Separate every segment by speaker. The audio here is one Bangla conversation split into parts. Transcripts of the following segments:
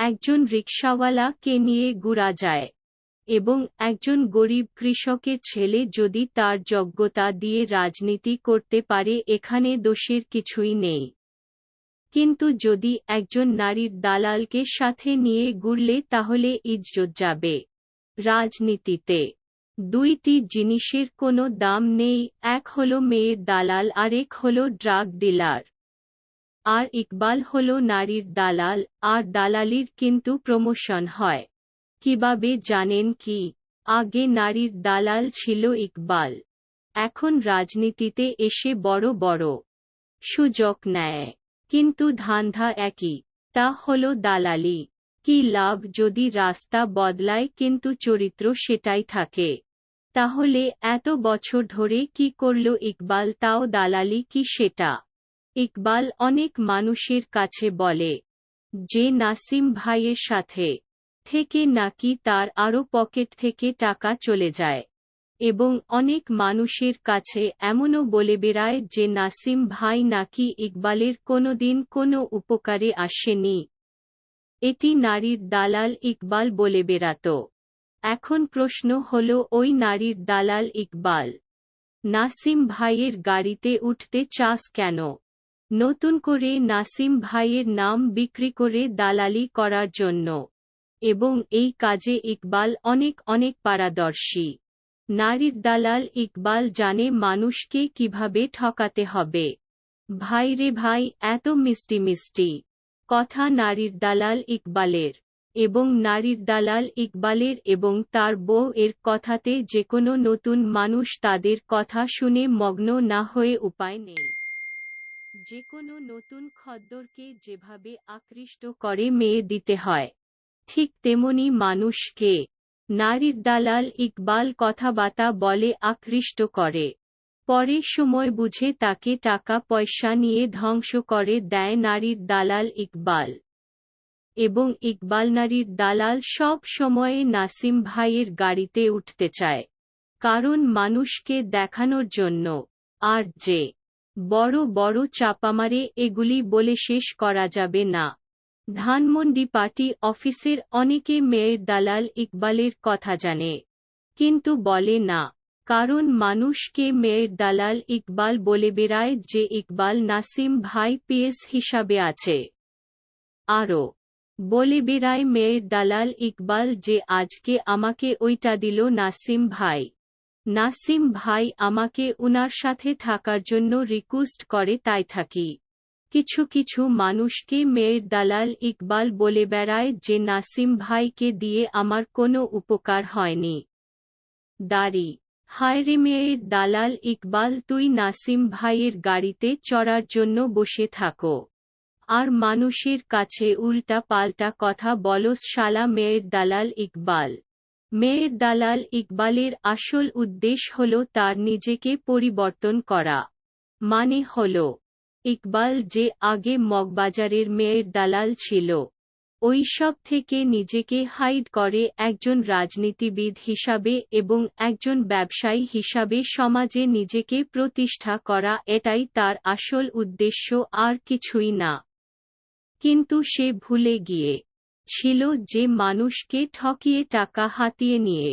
Speaker 1: একজন রিকশাওয়ালাকে নিয়ে ঘোরা যায়, এবং একজন গরিব কৃষকের ছেলে যদি তার যোগ্যতা দিয়ে রাজনীতি করতে পারে, এখানে দোষের কিছুই নেই। কিন্তু যদি একজন নারীর দালালকে সাথে নিয়ে ঘুরলে তাহলে ইজ্জত যাবে। রাজনীতিতে দুইটি জিনিসের কোনো দাম নেই, এক হলো মেয়ের দালাল, আরেক হলো ড্রাগ ডিলার। আর ইকবাল হলো নারীর দালাল, আর দালালির কিন্তু প্রমোশন হয়। কিভাবে জানেন কি? আগে নারীর দালাল ছিল ইকবাল, এখন রাজনীতিতে এসে বড় বড় সুযোগ নেয়, কিন্তু ধান্ধা একই, তা হলো দালালি। কি লাভ যদি রাস্তা বদলায় কিন্তু চরিত্র সেটাই থাকে? তাহলে এত বছর ধরে কি করলো ইকবাল, তাও দালালি কি সেটা? ইকবাল অনেক মানুষের কাছে বলে যে নাসিম ভাইয়ের সাথে থেকে নাকি তার আরও পকেট থেকে টাকা চলে যায়, এবং অনেক মানুষের কাছে এমনও বলে বেড়ায় যে নাসিম ভাই নাকি ইকবালের কোনোদিন কোনো উপকারে আসেনি। এটি নারীর দালাল ইকবাল বলে বেড়াত। এখন প্রশ্ন হলো, ওই নারীর দালাল ইকবাল নাসিম ভাইয়ের গাড়িতে উঠতে চাস কেন? নতুন করে নাসিম ভাইয়ের নাম বিক্রি করে দালালি করার জন্য। এবং এই কাজে ইকবাল অনেক অনেক পারদর্শী। নারীর দালাল ইকবাল জানে মানুষকে কিভাবে ঠকাতে হবে। ভাই রে ভাই, এত মিষ্টি মিষ্টি কথা নারীর দালাল ইকবালের, এবং নারীর দালাল ইকবালের এবং তার বউ এর কথাতে যেকোনো নতুন মানুষ তাদের কথা শুনে মগ্ন না হয়ে উপায় নেই। যেকোনো নতুন খদ্দরকে যেভাবে আকৃষ্ট করে মেয়ে দিতে হয়, ঠিক তেমনি মানুষকে নারীর দালাল ইকবাল কথাবার্তা বলে আকৃষ্ট করে, পরে সময় বুঝে তাকে টাকা পয়সা নিয়ে ধ্বংস করে দেয় নারীর দালাল ইকবাল। এবং ইকবাল নারীর দালাল সব সময়ে নাসিম ভাইয়ের গাড়িতে উঠতে চায়, কারণ মানুষকে দেখানোর জন্য। আর যে বড় বড় চাপা মারে, এগুলি বলে শেষ করা যাবে না। ধানমন্ডি পার্টি অফিসের অনেকে মেয়ের দালাল ইকবালের কথা জানে, কিন্তু বলে না, কারণ মানুষকে মেয়ের দালাল ইকবাল বলে বেড়ায় যে ইকবাল নাসিম ভাই পিএস হিসাবে আছে। আরও বলে বেড়ায় মেয়ের দালাল ইকবাল যে আজকে আমাকে ওইটা দিল নাসিম ভাই, নাসিম ভাই আমাকে উনার সাথে থাকার জন্য রিকোয়েস্ট করে, তাই থাকি। কিছু কিছু মানুষকে মেয়ের দালাল ইকবাল বলে বেড়ায় যে নাসিম ভাইকে দিয়ে আমার কোনো উপকার হয়নি। দাড়ি হায় রে মেয়ের দালাল ইকবাল, তুই নাসিম ভাইয়ের গাড়িতে চড়ার জন্য বসে থাকো, আর মানুষের কাছে উল্টা পাল্টা কথা বলস শালা মেয়ের দালাল ইকবাল। মেয়ের দালাল ইকবালের আসল উদ্দেশ্য হল তার নিজেকে পরিবর্তন করা। মানে হলো, ইকবাল যে আগে মগবাজারের মেয়ের দালাল ছিল, ওইসব থেকে নিজেকে হাইড করে একজন রাজনীতিবিদ হিসাবে এবং একজন ব্যবসায়ী হিসাবে সমাজে নিজেকে প্রতিষ্ঠা করা, এটাই তার আসল উদ্দেশ্য, আর কিছুই না। কিন্তু সে ভুলে গিয়ে ছিল যে মানুষকে ঠকিয়ে টাকা হাতিয়ে নিয়ে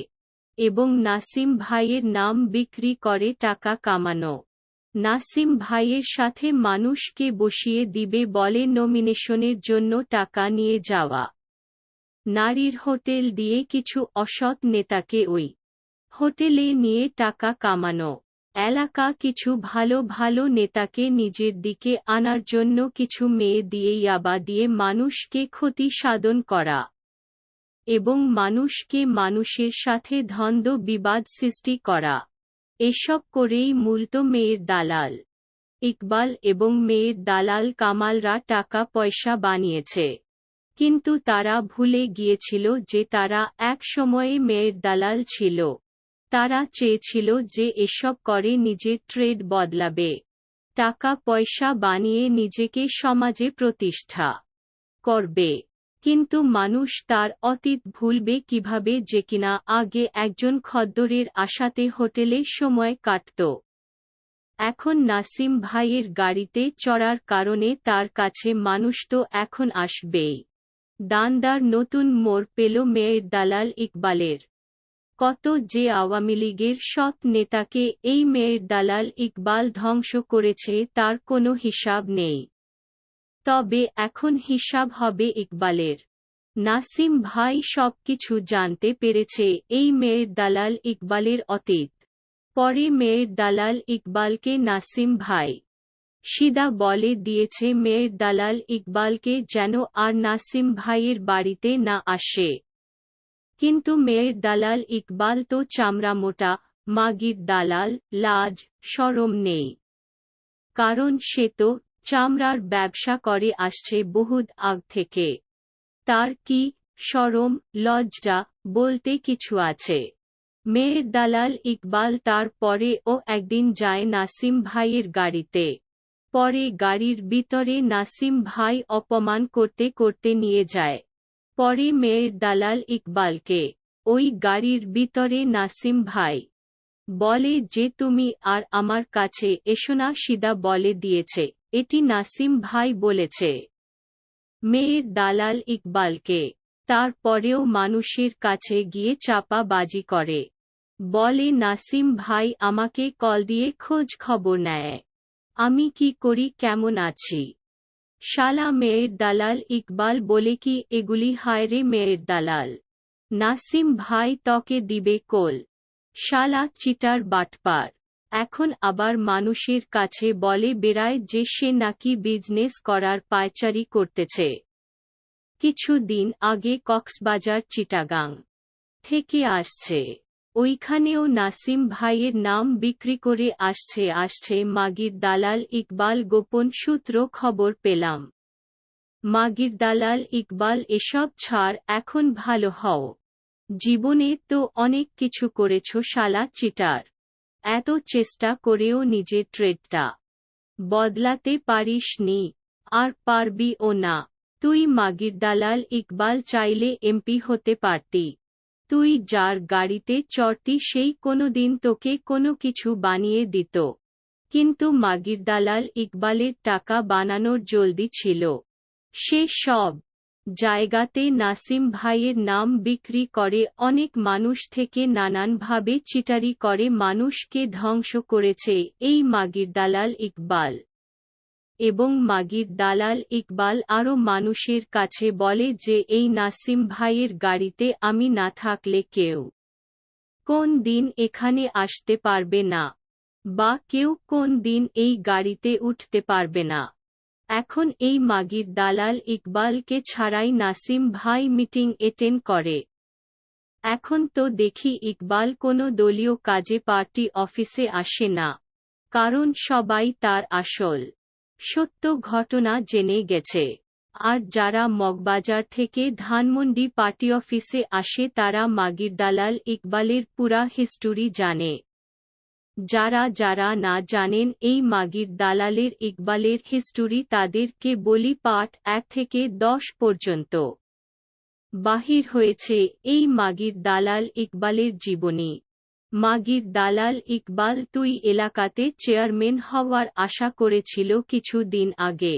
Speaker 1: এবং নাসিম ভাইয়ের নাম বিক্রি করে টাকা কামানো, নাসিম ভাইয়ের সাথে মানুষকে বসিয়ে দিবে বলে নমিনেশনের জন্য টাকা নিয়ে যাওয়া, নারীর হোটেল দিয়ে কিছু অসৎ নেতাকে ওই হোটেলে নিয়ে টাকা কামানো, এলাকা কিছু ভালো ভালো নেতাকে নিজের দিকে আনার জন্য কিছু মেয়ে দিয়ে ইয়াবা দিয়ে মানুষকে ক্ষতি সাধন করা, এবং মানুষকে মানুষের সাথে দ্বন্দ্ব বিবাদ সৃষ্টি করা, এসব করেই মূলত মেয়ের দালাল ইকবাল এবং মেয়ের দালাল কামালরা টাকা পয়সা বানিয়েছে। কিন্তু তারা ভুলে গিয়েছিল যে তারা এক সময়ে মেয়ের দালাল ছিল। তারা চেয়েছিল যে এসব করে নিজের ট্রেড বদলাবে, টাকা পয়সা বানিয়ে নিজেকে সমাজে প্রতিষ্ঠা করবে। কিন্তু মানুষ তার অতীত ভুলবে কিভাবে যে কিনা আগে একজন খদ্দরের আশাতে হোটেলে সময় কাটত। এখন নাসিম ভাইয়ের গাড়িতে চড়ার কারণে তার কাছে মানুষ তো এখন আসবেই। দান্দার নতুন মোড় পেল মেয়ের দালাল ইকবালের। কত যে আওয়ামী লীগের সৎ নেতাকে এই মেয়ের দালাল ইকবাল ধ্বংস করেছে তার কোনো হিসাব নেই। তবে এখন হিসাব হবে ইকবালের। নাসিম ভাই সবকিছু জানতে পেরেছে এই মেয়ের দালাল ইকবালের অতীত। পরে মেয়ের দালাল ইকবালকে নাসিম ভাই সিধা বলে দিয়েছে মেয়ের দালাল ইকবালকে যেন আর নাসিম ভাইয়ের বাড়িতে না আসে। কিন্তু মেয়ের দালাল ইকবাল তো চামড়া মোটা, মাগির দালাল, লাজ শরম নেই। কারণ সে তো চামড়ার ব্যবসা করে আসছে বহুত আগ থেকে। তার কি শরম লজ্জা বলতে কিছু আছে? মেয়ের দালাল ইকবাল তার পরে ও একদিন যায় নাসিম ভাইয়ের গাড়িতে। পরে গাড়ির ভিতরে নাসিম ভাই অপমান করতে করতে নিয়ে যায়। পরে মেয়ের দালাল ইকবালকে ওই গাড়ির ভিতরে নাসিম ভাই বলে যে তুমি আর আমার কাছে এসো না, সিধা বলে দিয়েছে এটি নাসিম ভাই বলেছে মেয়ের দালাল ইকবালকে। তারপরেও মানুষের কাছে গিয়ে চাপাবাজি করে, বলে নাসিম ভাই আমাকে কল দিয়ে খোঁজ খবর নেয় আমি কি করি কেমন আছি। শালা মেয়ের দালাল ইকবাল বলে কি এগুলি হায়রে মেয়ের দালাল, নাসিম ভাই তকে দিবে কোল। শালা চিটার বাটপার। এখন আবার মানুষের কাছে বলে বেড়ায় যে সে নাকি বিজনেস করার পায়চারি করতেছে। কিছু দিন আগে কক্সবাজার চিটাগাং থেকে আসছে, ওইখানেও নাসিম ভাইয়ের নাম বিক্রি করে আসছে মাগির দালাল ইকবাল। গোপন সূত্র খবর পেলাম মাগির দালাল ইকবাল এসব ছাড়, এখন ভালো হও। জীবনে তো অনেক কিছু করেছ শালা চিটার, এত চেষ্টা করেও নিজের ট্রেডটা বদলাতে পারিস নি, আর পারবিও না। তুই মাগির দালাল ইকবাল চাইলে এমপি হতে পারতি। তুই যার গাড়িতে চড়তি সেই কোনোদিন তোকে কোনো কিছু বানিয়ে দিত। কিন্তু মাগির দালাল ইকবালের টাকা বানানোর জলদি ছিল। সে সব জায়গাতে নাসিম ভাইয়ের নাম বিক্রি করে অনেক মানুষ থেকে নানানভাবে চিটারি করে মানুষকে ধ্বংস করেছে এই মাগির দালাল ইকবাল। এবং মাগির দালাল ইকবাল আরও মানুষের কাছে বলে যে এই নাসিম ভাইয়ের গাড়িতে আমি না থাকলে কেউ কোন দিন এখানে আসতে পারবে না, বা কেউ কোন দিন এই গাড়িতে উঠতে পারবে না। এখন এই মাগির দালাল ইকবালকে ছাড়াই নাসিম ভাই মিটিং অ্যাটেন্ড করে। এখন তো দেখি ইকবাল কোনো দলীয় কাজে পার্টি অফিসে আসে না, কারণ সবাই তার আসল সত্য ঘটনা জেনে গেছে। আর যারা মগবাজার থেকে ধানমন্ডি পার্টি অফিসে আসে তারা মাগির দালাল ইকবালের পুরা হিস্টোরি জানে। যারা যারা না জানেন এই মাগির দালালের ইকবালের হিস্টোরি তাদেরকে বলি পার্ট 1 থেকে 10 পর্যন্ত বাহির হয়েছে এই মাগির দালাল ইকবালের জীবনী। মাগির দালাল ইকবাল তুই এলাকাতে চেয়ারম্যান হওয়ার আশা করেছিল কিছু দিন আগে।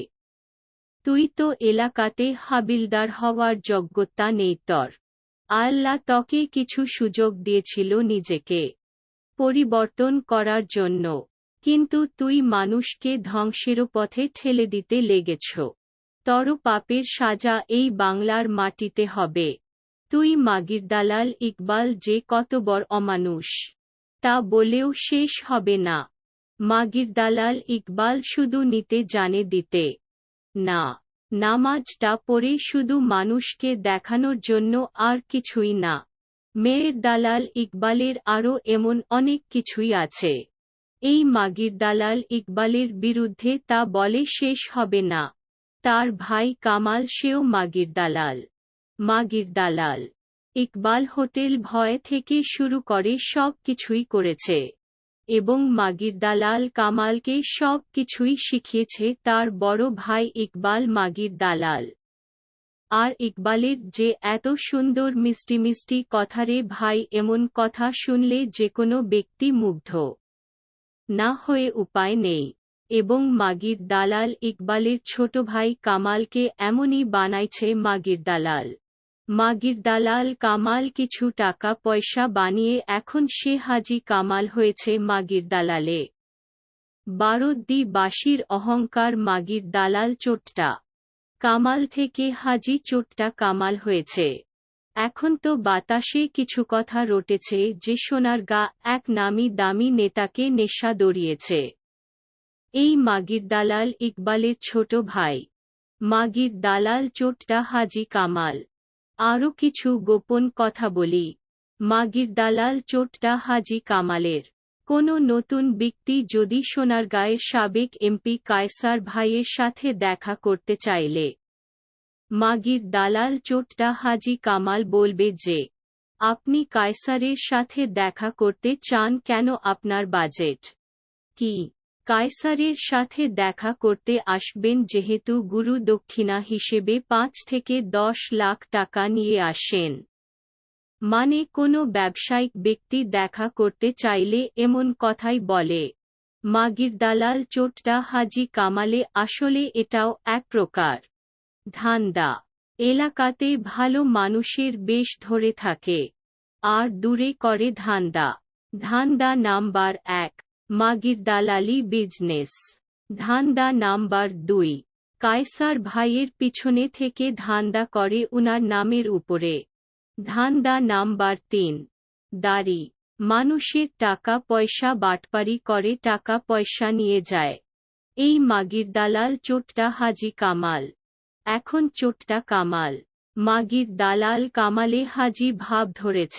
Speaker 1: তুই তো এলাকাতে হাবিলদার হওয়ার যোগ্যতা নেই তোর। আল্লাহ তোকে কিছু সুযোগ দিয়েছিল নিজেকে পরিবর্তন করার জন্য, কিন্তু তুই মানুষকে ধ্বংসের পথে ঠেলে দিতে লেগেছ। তোর পাপের সাজা এই বাংলার মাটিতে হবে। তুই মাগির দালাল ইকবাল যে কত বড় অমানুষ তা বলেও শেষ হবে না। মাগির দালাল ইকবাল শুধু নিতে জানে দিতে না। নামাজটা পড়ে শুধু মানুষকে দেখানোর জন্য, আর কিছুই না। মেয়ের দালাল ইকবালের আরও এমন অনেক কিছুই আছে এই মাগির দালাল ইকবালের বিরুদ্ধে, তা বলে শেষ হবে না। তার ভাই কামাল সেও মাগির দালাল। মাগির দালাল ইকবাল হোটেল ভয় থেকে শুরু করে সব কিছুই করেছে, এবং মাগির দালাল কামালকে সব কিছুই শিখিয়েছে তার বড় ভাই ইকবাল মাগির দালাল। আর ইকবালের যে এত সুন্দর মিষ্টি মিষ্টি কথা রে ভাই, এমন কথা শুনলে যেকোনো ব্যক্তি মুগ্ধ না হয়ে উপায় নেই। এবং মাগির দালাল ইকবালের ছোট ভাই কামালকে এমনই বানাইছে মাগির দালাল। মাগির দালাল কামাল কিছু টাকা পয়সা বানিয়ে এখন সে হাজি কামাল হয়েছে মাগির দালালে। বারদ্দি বাসির অহংকার মাগির দালাল চোটটা কামাল থেকে হাজি চোটটা কামাল হয়েছে। এখন তো বাতাসে কিছু কথা রটেছে যে সোনারগাঁ এক নামি দামি নেতাকে নেশা দড়িয়েছে এই মাগির দালাল ইকবালের ছোট ভাই। মাগির দালাল চোটটা হাজি কামাল। আরও কিছু গোপন কথা বলি। মাগির দালাল চোটটা হাজি কামালের। কোনো নতুন ব্যক্তি যদি সোনারগাঁয়ের সাবেক এমপি কায়সার ভাইয়ের সাথে দেখা করতে চাইলে মাগির দালাল চোটটা হাজি কামাল বলবে যে আপনি কায়সারের সাথে দেখা করতে চান কেন, আপনার বাজেট কি? কায়সারের সাথে দেখা করতে আসবেন যেহেতু গুরু দক্ষিণা হিসেবে ৫ থেকে ১০ লাখ টাকা নিয়ে আসেন। মানে কোনো ব্যবসায়িক ব্যক্তি দেখা করতে চাইলে এমন কথাই বলে। মাগির দালাল চোটটা হাজি কামালে আসলে এটাও এক প্রকার ধান্দা। এলাকাতে ভালো মানুষের বেশ ধরে থাকে আর দূরে করে ধান্দা। ধান্দা নাম্বার ১, মাগির দালালি বিজনেস। ধান্দা নাম্বার ২, কায়সার ভাইয়ের পিছনে থেকে ধান্দা করে উনার নামের উপরে। ধান্দা নাম্বার ৩, দাড়ি। মানুষের টাকা পয়সা বাটপারি করে টাকা পয়সা নিয়ে যায়। এই মাগির দালাল চোটটা হাজি কামাল। এখন চোটটা কামাল। মাগির দালাল কামালে হাজি ভাব ধরেছে।